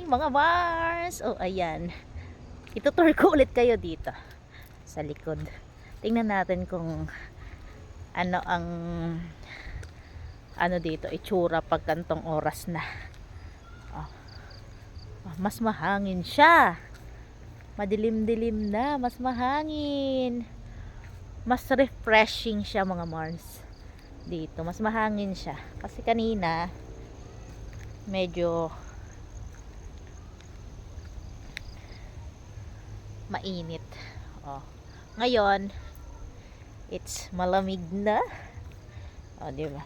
mga Mars! Oh, ayan. Itutour ko ulit kayo dito sa likod. Tingnan natin kung ano ang dito, itsura pag kantong oras na. Oh. Oh, mas mahangin siya. Madilim-dilim na, mas mahangin. Mas refreshing siya mga Mars. Dito, mas mahangin siya. Kasi kanina medyo mainit. Oh. Ngayon, it's malamig na. Oh, di ba?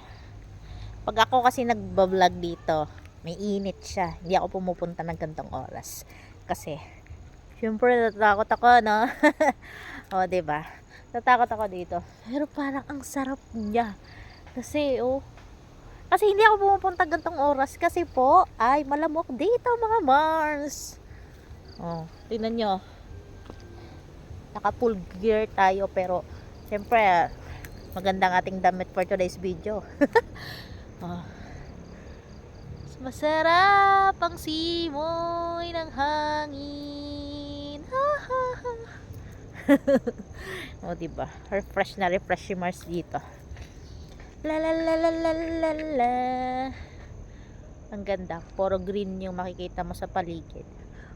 Pag ako kasi nagba-vlog dito, may init siya. Hindi ako pumupunta ng gantong oras. Kasi, syempre natatakot ako, no? Oh, di ba? Natatakot ako dito. Pero parang ang sarap niya. Kasi, kasi hindi ako pumupunta gantong oras. Kasi po, ay malamok dito mga Mars. Oh, tingnan nyo. Naka full gear tayo. Pero, syempre, magandang ating damit for today's video. Oh. Masarap ang simoy ng hangin. O, diba? Refresh na refresh si Mars dito. La la la la la la la. Ang ganda. Puro green yung makikita mo sa paligid.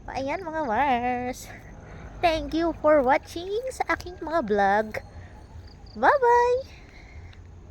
O, ayan mga Mars. Thank you for watching sa aking mga vlog. Bye bye!